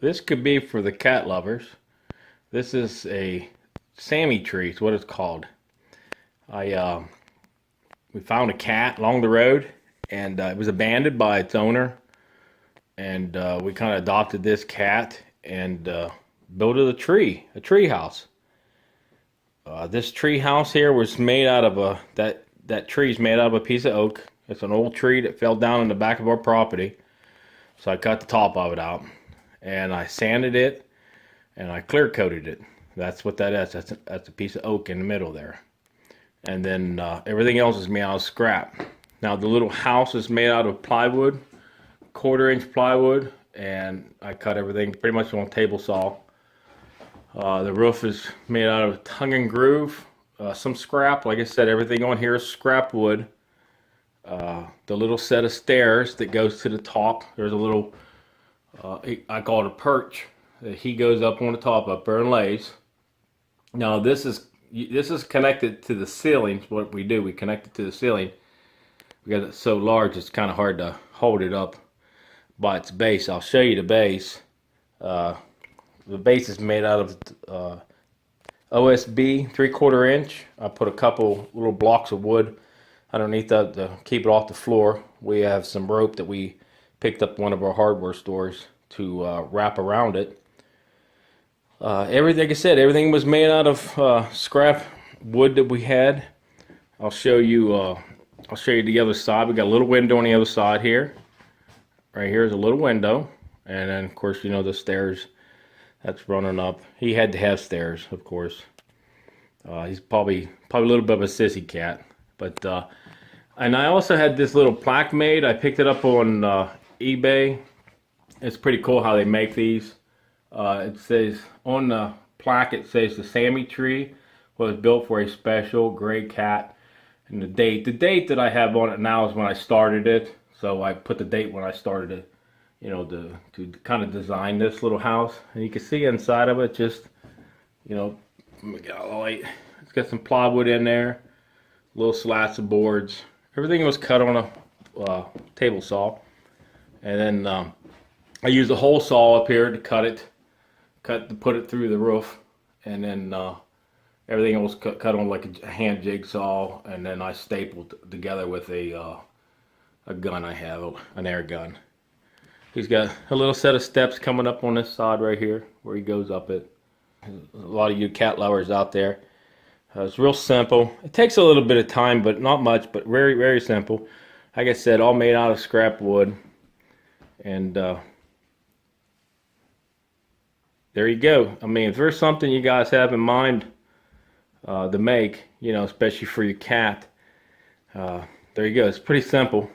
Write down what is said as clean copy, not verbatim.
This could be for the cat lovers. This is a Sammy tree, is what it's called. We found a cat along the road, and it was abandoned by its owner, and we kind of adopted this cat and built it a tree house. This tree house here was made out of that tree is made out of a piece of oak. It's an old tree that fell down in the back of our property, so I cut the top of it out, and I sanded it, and I clear coated it. That's what that is. That's a piece of oak in the middle there. And then everything else is made out of scrap. Now the little house is made out of plywood, 1/4-inch plywood, and I cut everything pretty much on a table saw. The roof is made out of tongue and groove, some scrap. Like I said, everything on here is scrap wood. The little set of stairs that goes to the top, there's a little, I call it a perch. He goes up on the top up there and lays. Now this is connected to the ceiling. What we do, we connect it to the ceiling because it's so large it's kind of hard to hold it up by its base. I'll show you the base. The base is made out of OSB 3/4 inch. I put a couple little blocks of wood underneath that to keep it off the floor. We have some rope that we picked up one of our hardware stores to wrap around it. Everything, like I said, everything was made out of scrap wood that we had. I'll show you the other side. We got a little window on the other side here. Right here is a little window, and then of course you know the stairs that's running up. He had to have stairs, of course. He's probably a little bit of a sissy cat, but and I also had this little plaque made. I picked it up on eBay. It's pretty cool how they make these. It says on the plaque, it says the Sammy tree was built for a special gray cat, and the date that I have on it now is when I started it. So I put the date when I started it, you know, to kind of design this little house. And you can see inside of it, just, you know, it's got some plywood in there, little slats of boards. Everything was cut on a table saw, and then I used a hole saw up here to put it through the roof, and then everything was cut on like a hand jigsaw, and then I stapled together with a gun I have, an air gun. He's got a little set of steps coming up on this side right here where he goes up it. A lot of you cat lovers out there. It's real simple. It takes a little bit of time, but not much, but very, very simple. Like I said, all made out of scrap wood. And there you go. I mean, if there's something you guys have in mind to make, you know, especially for your cat, there you go. It's pretty simple.